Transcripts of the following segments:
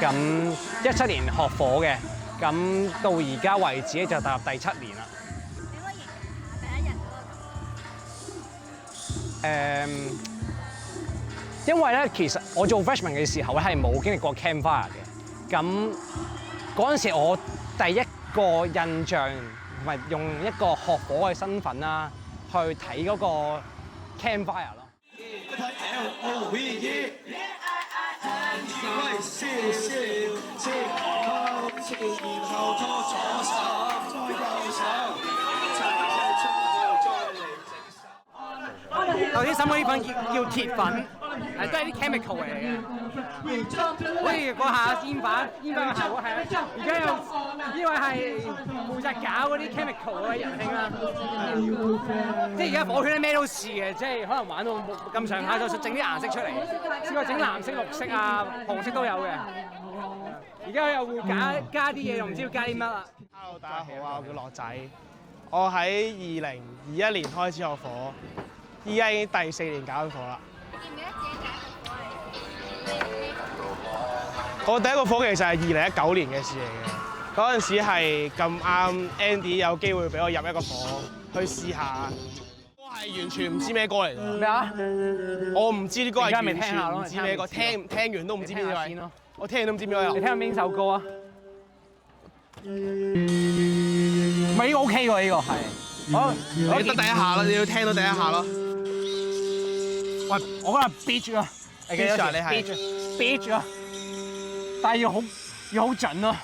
咁17年學火嘅，咁到而家為止就踏入第7年啦。點可以形容下第一日嗰個感覺？因為咧，其實我做 freshman 嘅時候咧係冇經歷過 campfire 嘅，咁嗰陣時我第一個印象同埋用一個學火嘅身份啦，去睇嗰個 campfire 咯。頭先審嗰啲粉叫鐵粉，都係啲 chemical 嚟嘅。好似嗰下煙花嘅效果係啊，而家又呢位係負責搞嗰啲 chemical 嗰位仁兄啦。即係而家火圈咧咩都試嘅，即係可能玩到咁上下就整啲顏色出嚟，試過整藍色、綠色啊、紅色都有嘅。而家又會加啲嘢，又唔知要加啲乜啦。Hello， 大家好啊，我叫樂仔，我喺2021年開始學火。依家已經第4年搞緊火啦。記唔記得自己第一個火係？我第一個火其實係2019年嘅事嚟嘅。嗰陣時係咁啱 Andy 有機會俾我入一個火去試下。歌係完全唔知咩歌嚟㗎。咩啊？我唔知啲歌係完聽下咯，全唔知咩歌，聽完都唔知邊位。我聽完都唔知邊位。你聽下邊首歌啊？咪呢個 OK 喎，呢個係。好，你得第一下咯，你要聽到第一下咯。喂，我嗰日 beat 啊 ，beat 啊，你係 beat 啊，但係要好準咯。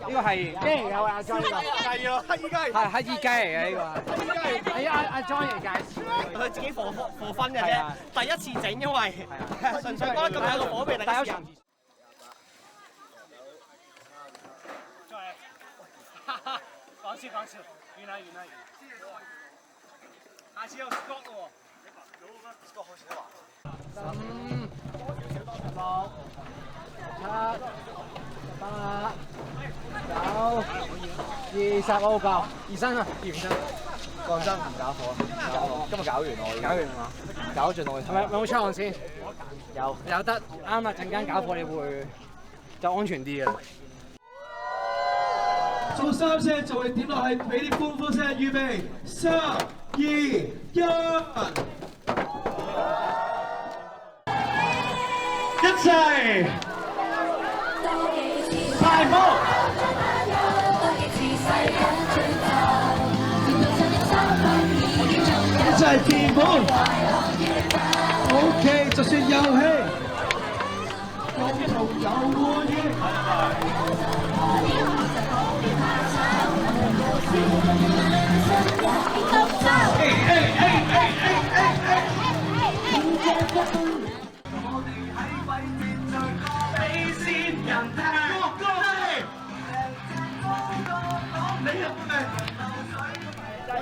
呢個係雞嚟㗎，阿 John 呢個係啊，黑衣雞係黑衣雞嚟嘅呢個。係阿 John 嚟介紹，佢自己課分嘅啫，第一次整，因為純粹覺得咁有個火味，第一次。講笑，完啦，下次有 Scott 喎。Scott 好似都話。15、16、17、18、19、20，好夠，2身啊，完身。講真唔搞火，今日搞完我已經。搞完啦，搞盡我嘅。係咪有冇出汗先？有得，啱啦！陣間搞火你會就安全啲嘅。做3聲就會點落去，俾啲歡呼聲，預備3、2、1，一齊排舞，一齊填滿 ，OK， 就算遊戲，共同有歡愉。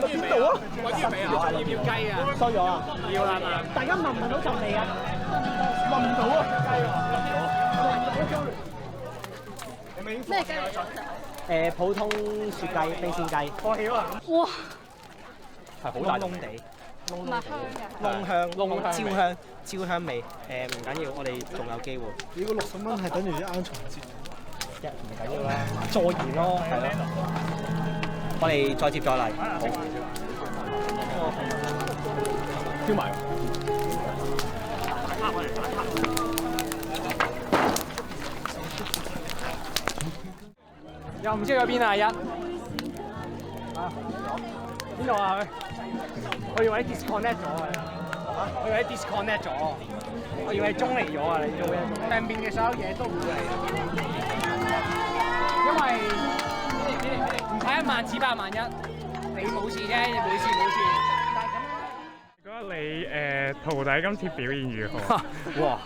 邊度啊？揾魚未啊？要唔要雞啊？收咗啊？要啦嘛！大家聞唔聞到陣味啊？聞唔到啊！咩雞？普通雪雞、冰鮮雞。我曉啊！哇！係好大燶地，唔係香嘅。燶香、焦香味。唔緊要，我哋仲有機會。如果60蚊係等於一盎松節，唔緊要啦，再現咯，係咯。我哋再接再厲。好。挑埋。又唔知去邊啊？邊度啊佢？我以為 disconnect 咗啊！我以為 disconnect 咗，我以為中離咗啊！你做嘢上邊嘅所有嘢都唔會嚟，因為唔睇1萬，只8萬1，你冇事啫，冇事。覺得你徒弟今次表現如何？哇！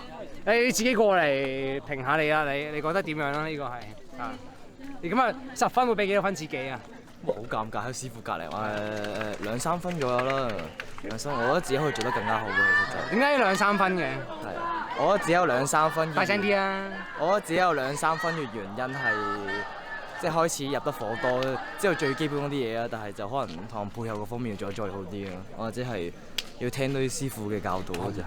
你自己過嚟評下你啦，你覺得點樣啦？呢個係啊，你咁啊10分會俾幾多分自己啊？好尷尬喺師傅隔離，我2、3分左右啦。2、3分，我覺得自己可以做得更加好嘅，其實就。點解要2、3分嘅？係啊，我覺得只有2、3分。大聲啲啊！我覺得只有2、3分嘅原因係，即係開始入得火多，知道最基本嗰啲嘢啊，但係就可能同配合嗰方面要再好啲咯。或者係要聽到啲師傅嘅教導咯，就係。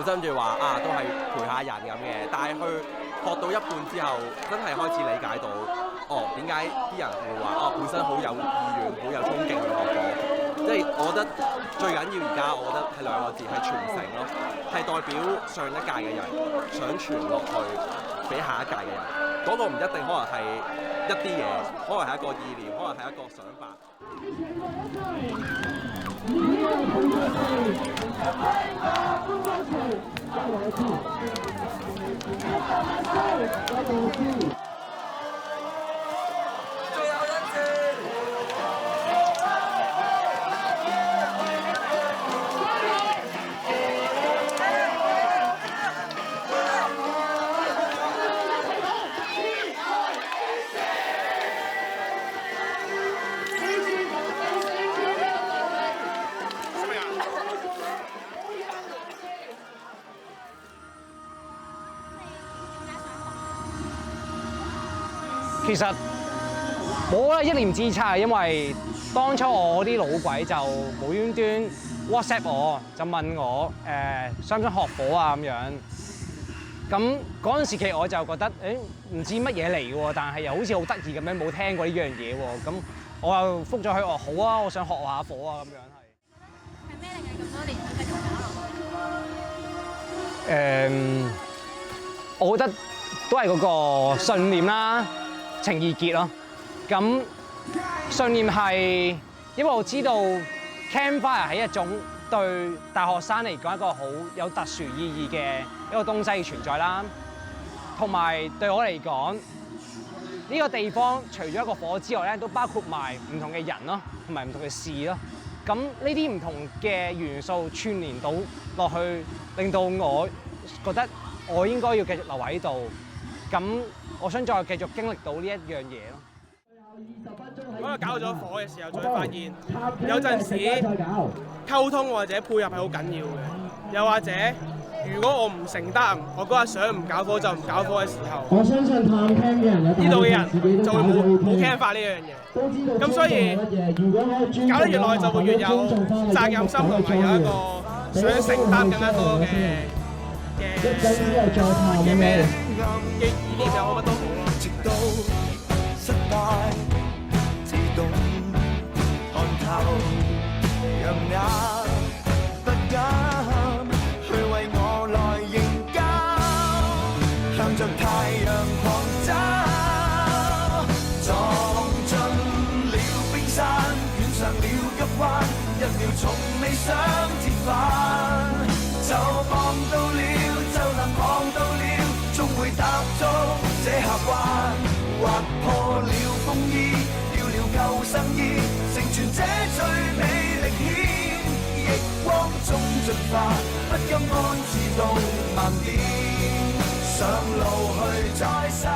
心住話都係陪下人咁嘅，但係去學到一半之後，真係開始理解到點解啲人會話本身好有意願、好有衝勁去學火。即係我覺得最緊要而家，我覺得係兩個字係傳承咯，係代表上一屆嘅人想傳落去俾下一屆嘅人。嗰個唔一定可能係一啲嘢，可能係一個意念，可能係一個想法。其實冇啦，一念之差，因為當初我啲老鬼就無端端 WhatsApp 我，就問我想唔想學火啊咁樣。咁嗰陣時期我就覺得唔知乜嘢嚟嘅喎，但係又好似好得意咁樣，冇聽過呢樣嘢喎。咁我又覆咗佢，我話好啊，我想學下火啊咁樣係。係咩令你咁多年都繼續搞落去？我覺得都係嗰個信念啦。情意結咯，咁信念係，因為我知道 campfire 係一種對大學生嚟講一個好有特殊意義嘅一個東西嘅存在啦，同埋對我嚟講，呢個地方除咗一個火之外咧，都包括埋唔同嘅人咯，同埋唔同嘅事咯。咁呢啲唔同嘅元素串連到落去，令到我覺得我應該要繼續留喺度。咁我想再繼續經歷到呢一樣嘢咯。嗰日搞咗火嘅時候，就會發現有陣時溝通或者配合係好緊要嘅。又或者，如果我唔承擔，我嗰日想唔搞火就唔搞火嘅時候，我相信探 cam 嘅人有呢度嘅人就會冇 cam 法呢樣嘢。咁所以搞得越耐就會越有責任心，同埋有一個想承擔更加多嘅咩咧？嘅意念又好乜都好咯。直到失敗，自動看透，讓也不敢去為我來認交，向着太陽狂走，撞進了冰山，捲上了急彎，一秒從未想折返，就望到了，就能望到了。終會踏足這峽灣，劃破了風衣，掉了救生衣，成全這最美歷險，逆光中進化，不甘安自動慢點，上路去再殺。